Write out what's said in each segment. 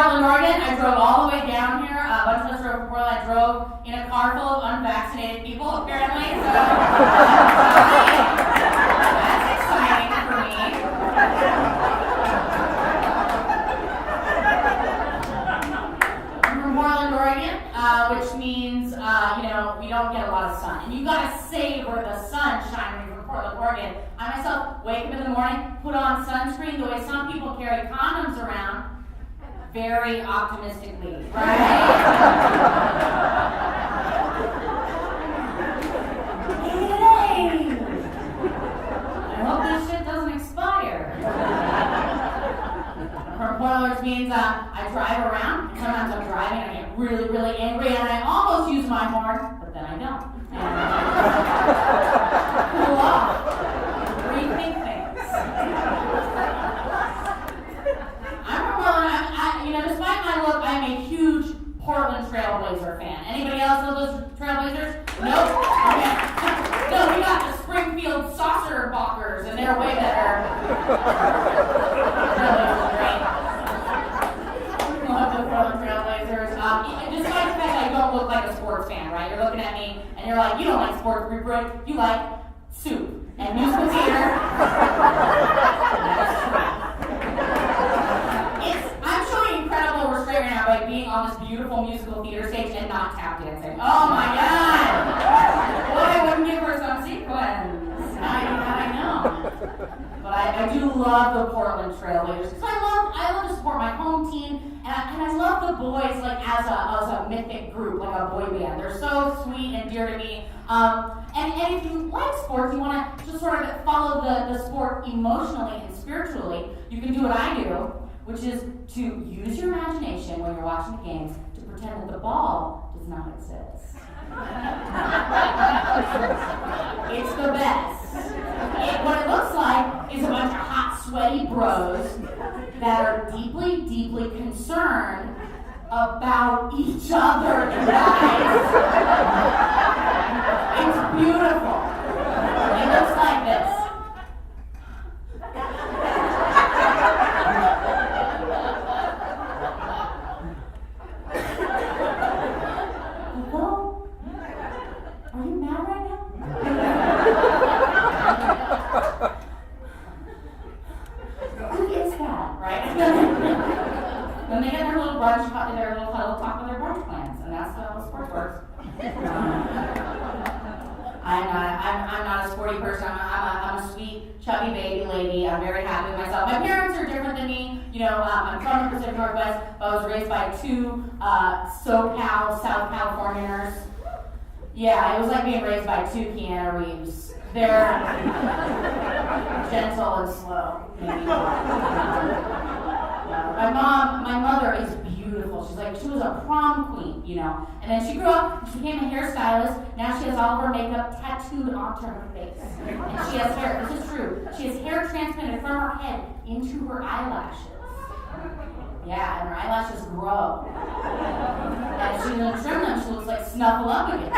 Portland, Oregon. I drove all the way down here. A bunch of us drove from Portland. I drove in a car full of unvaccinated people, apparently. So that's exciting for me. I'm from Portland, Oregon, which means, we don't get a lot of sun. And you gotta savor the sunshine when you're from Portland, Oregon. I myself wake up in the morning, put on sunscreen the way some people carry condoms around, very optimistically, right? Hey! I hope this shit doesn't expire. From Portland, which means I drive around. Sometimes I'm driving and I get really, really angry and I almost use my horn, but then I don't. Cool off. Rethink things. I'm from Portland. Despite my look, I'm a huge Portland Trailblazer fan. Anybody else know those Trailblazers? Nope. Okay. No, we got the Springfield Saucer Balkers, and they're way better. Trailblazers are great. Love the Portland Trailblazers. Despite the fact that I don't look like a sports fan, right? You're looking at me, and you're like, you don't like sports, Pruett. You like soup and musical theater. I'm showing incredible restraint right now by being on this beautiful musical theater stage and not tap dancing. Oh my God! What I wouldn't give her some sequins. Now I know. But I do love the Portland Trailblazers because I love to support my home team, and I love the boys like as a mythic group, like a boy band. They're so sweet and dear to me. And if you like sports, you want to just sort of follow the sport emotionally and spiritually, you can do what I do, which is to use your imagination when you're watching the games to pretend that the ball does not exist. It's the best. What it looks like is a bunch of hot, sweaty bros that are deeply, deeply concerned about each other, guys. It's beautiful. It looks like this. Hello? Are you mad right now? Who is that, right? Then they get their little brunch, their little huddle talk with their brunch plans, and that's how sports works. I'm not a sporty person. I'm a sweet, chubby baby lady. I'm very happy with myself. My parents are different than me. I'm from the Pacific Northwest, but I was raised by two SoCal, South Californians. Yeah, it was like being raised by two Keanu Reeves. They're gentle and slow. My mother is beautiful. She was a prom queen, And then she grew up, she became a hairstylist. Now she has all of her makeup tattooed onto her face. And she has hair, this is true, she has hair transplanted from her head into her eyelashes. Yeah, and her eyelashes grow. And if she doesn't trim them, she looks like Snuffleupagus.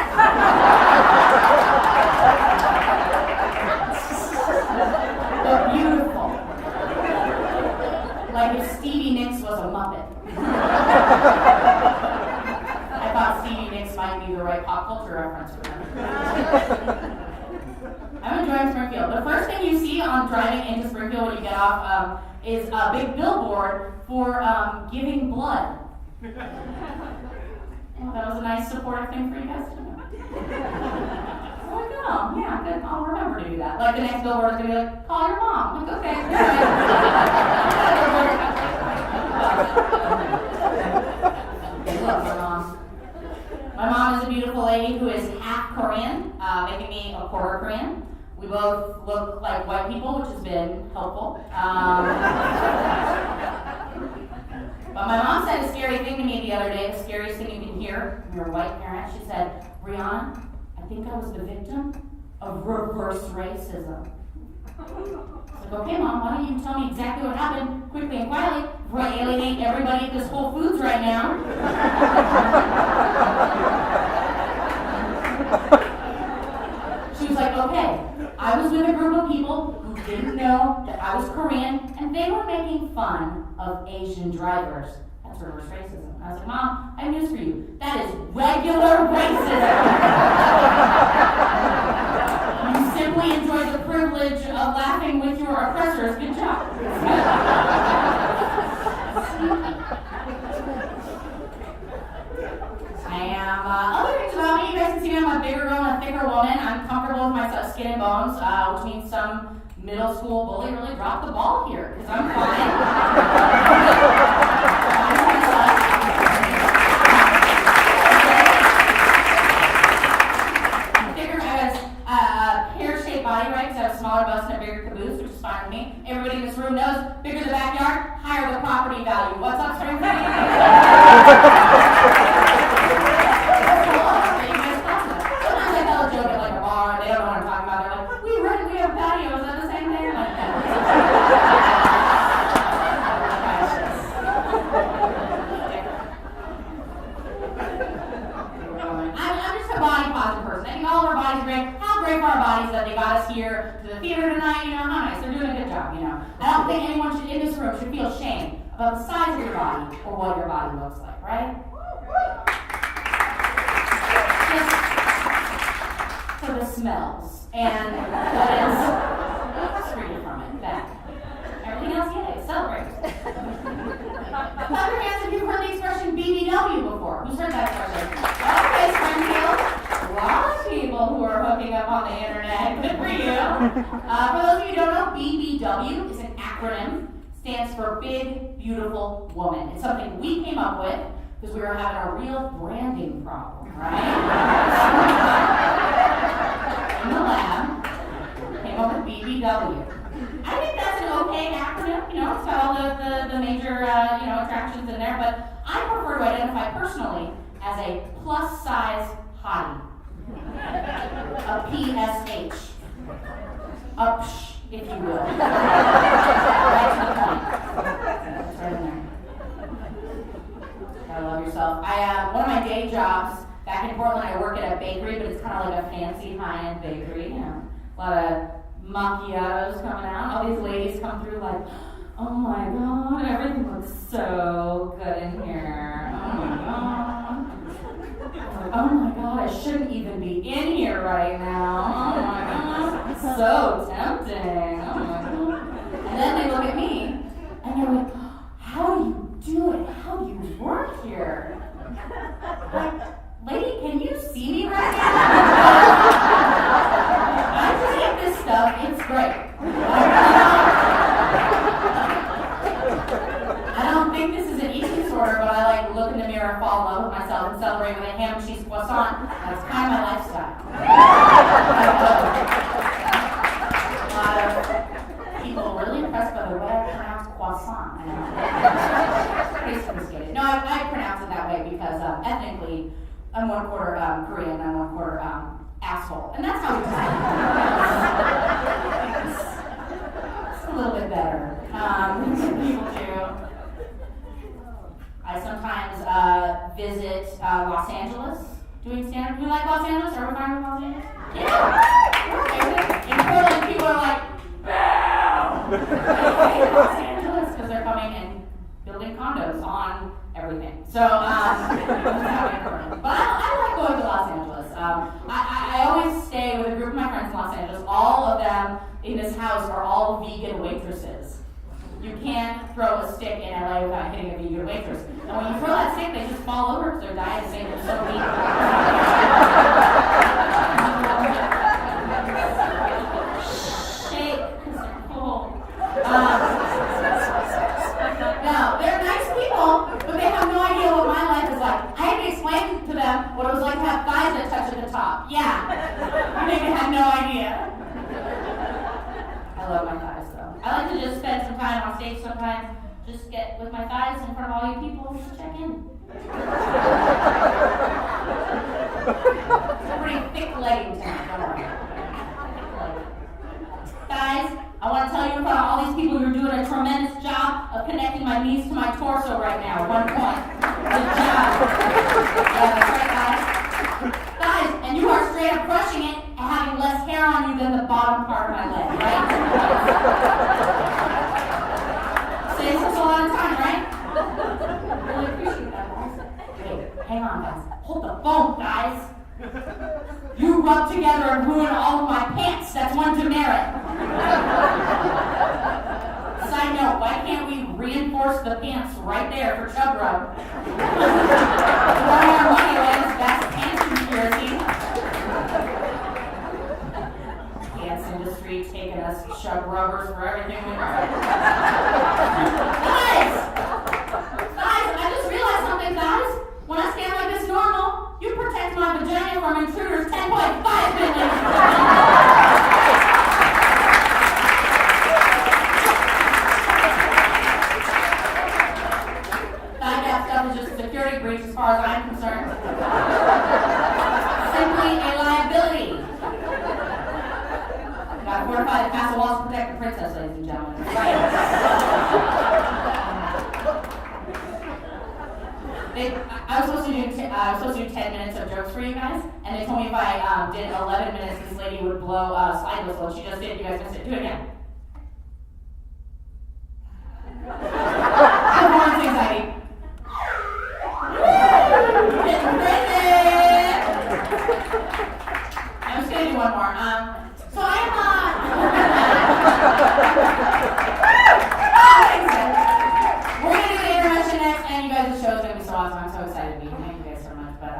They're beautiful. Like if Stevie Nicks was a Muppet. I thought Stevie Nicks might be the right pop culture reference for them. I'm enjoying Springfield. The first thing you see on driving into Springfield when you get off is a big billboard for giving blood. Well, that was a nice supportive thing for you guys to do. Oh, yeah, good. I'll remember to do that. Like the next billboard is going to be like, call your mom. I'm like, okay, all right. I love my mom. My mom is a beautiful lady who is half Korean, making me a quarter Korean. We both look like white people, which has been helpful. But my mom said a scary thing to me the other day, the scariest thing you can hear from your white parent. She said, Brianna, I think I was the victim of reverse racism. I was like, okay, Mom, why don't you tell me exactly what happened quickly and quietly before I alienate everybody at this Whole Foods right now. She was like, okay, I was with a group of people who didn't know that I was Korean, and they were making fun of Asian drivers. That's That's reverse racism. I was like, Mom, I have news for you. That is regular racism. You simply enjoy the privilege of laughing with your oppressors. Good job. Other things about me, you guys can see me, I'm a bigger girl and a thicker woman. I'm comfortable with my skin and bones, which means some middle school bully really dropped the ball here, because I'm fine. I'm thicker, I have a pear-shaped body, right, because I have a smaller bust and a bigger caboose, which is fine with me. Everybody in this room knows, bigger the backyard, higher the property value. What's up, Springfield? That they got us here to the theater tonight, you know, how nice, they're doing a good job, you know. I don't think anyone in this room should feel shame about the size of your body or what your body looks like, right? Just for the smells and what is free from it, back. Everything else, yay, celebrate. Clap your hands if you've heard the expression BBW before. Who's heard that expression? Okay, Springfield. A lot of people who are hooking up on the internet. Good for you. For those of you who don't know, BBW is an acronym. Stands for Big Beautiful Woman. It's something we came up with because we were having a real branding problem, right? In the lab, came up with BBW. I think that's an okay acronym. You know, it's got all the major attractions in there, but I prefer to identify personally as a plus size hottie. A PSH. A psh, if you will. Right to the point. That's right in there. Gotta love yourself. One of my day jobs back in Portland, I work at a bakery, but it's kind of like a fancy high-end bakery. You know, a lot of macchiatos coming out. All these ladies come through like, oh my God, everything looks so good in here. Oh my God. Oh my God, I shouldn't even be in here right now. Oh my God, it's so tempting. Oh my God. And then they look at me, and they're like, how do you do it? How do you work here? Like, lady, can you see me right now? I just eat this stuff, it's great. I don't think this is an eating disorder, but I like look in the mirror, fall in love with myself, and celebrate with a ham and cheese croissant. That's kind of my lifestyle. A lot of people really impressed by the way I pronounce croissant. Pretty sophisticated. No, I pronounce it that way because ethnically, I'm 1/4 Korean, I'm 1/4 asshole, and that's how we decide. It's a little bit better. People do. I sometimes visit Los Angeles doing stand-up. Do you like Los Angeles? Are we fine with Los Angeles? Yeah! In Portland, people are like, bam! They hate Los Angeles because they're coming and building condos on everything. So, but I like going to Los Angeles. I always stay with a group of my friends in Los Angeles. All of them in this house are all vegan waitresses. You can't throw a stick in LA without hitting a vegan waitress. And when you throw that stick, they just fall over because their diet is made them so weak. Shake, because they're cool. Now, they're nice people, but they have no idea what my life is like. I had to explain to them what it was like to have thighs that touch at the top. Yeah, they had no idea. I love my thighs, though. I like to just spend some time on stage sometimes, just get with my thighs in front of all you people and just check in. It's a pretty thick legging tonight, don't worry. Guys, I want to tell you in front of all these people, you're doing a tremendous job of connecting my knees to my torso right now. 1 point. Good job. Yeah, that's right, guys. Guys, and you are straight up crushing it and having less hair on you than the bottom part of my leg, right? Saves us a lot of time, right? Really hang on, guys. Hold the phone, guys. You rub together and ruin all of my pants. That's one demerit. Side note, why can't we reinforce the pants right there for chub rub? Throw our money away this vast pants conspiracy. Pants industry taking us chub rubbers for everything we know. Guys, I just realized something, guys. When I stand like this normal, you protect my vagina from intruders 10.5 million. That stuff is just a security breach as far as I'm concerned. Simply a liability. Got to fortify the castle walls to protect the princess, ladies and gentlemen. Right. I was supposed to do 10 minutes of jokes for you guys, and they told me if I did 11 minutes, this lady would blow a slide whistle. She just did. You guys missed it. Do it again. Performance anxiety. Getting crazy. I'm just gonna do one more. So I'm we're gonna do the intermission next, and you guys' show is gonna be so awesome. I'm so excited to be here. Thank you guys so much. But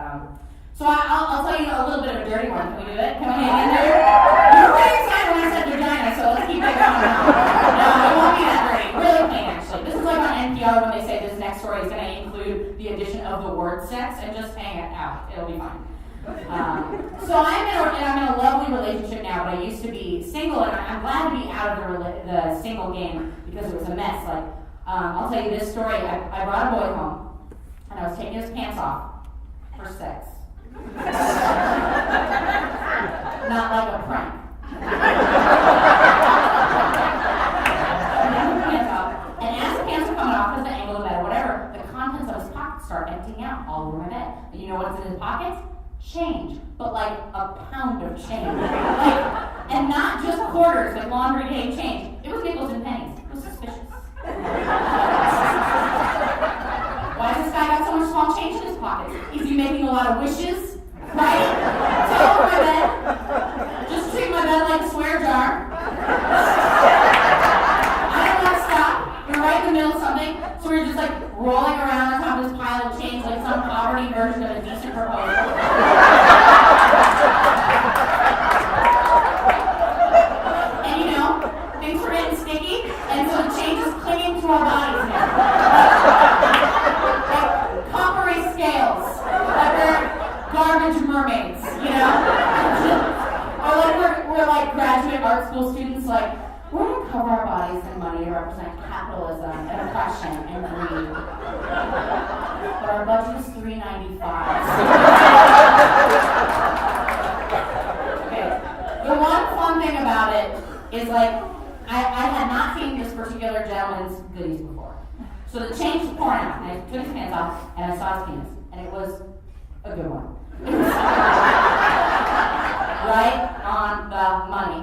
so I'll tell you a little bit of a dirty one. Can we do it? Can we hang in there? You were pretty excited when I said vagina, so let's keep it going now. No, it won't be that dirty. Really plain, actually. This is like on NPR when they say this next story is gonna include the addition of the word sex, and just hang it out. It'll be fine. So I'm in a lovely relationship now, but I used to be single, and I'm glad to be out of the single game because it was a mess. Like, I'll tell you this story. I brought a boy home, and I was taking his pants off for sex. Not like a prank. And as the pants are coming off, because the angle of the bed or whatever, the contents of his pockets start emptying out all over my bed. And you know what's in his pockets? Change, but like a pound of change. And not just quarters, like laundry day change. It was nickels and pennies. It was suspicious. Why has this guy got so much small change in his pockets? Is he making a lot of wishes? Right? So over my bed. Just treat my bed like a swear jar. I don't want to stop. We're right in the middle of something, so we're just like rolling around on top of this pile of change like some poverty version of a decent proposal. And you know, things were getting sticky, and so the change is clinging to our bodies now. Like coppery scales, like we're garbage mermaids, you know? Or like we're like graduate art school students, like, we're going to cover our bodies in money to represent capitalism and oppression and greed. But our budget is $3.95. Okay. The one fun thing about it is like I had not seen this particular gentleman's goodies before. So the change was pouring out, and I took his pants off, and I saw his penis, and it was a good one. It was right on the money.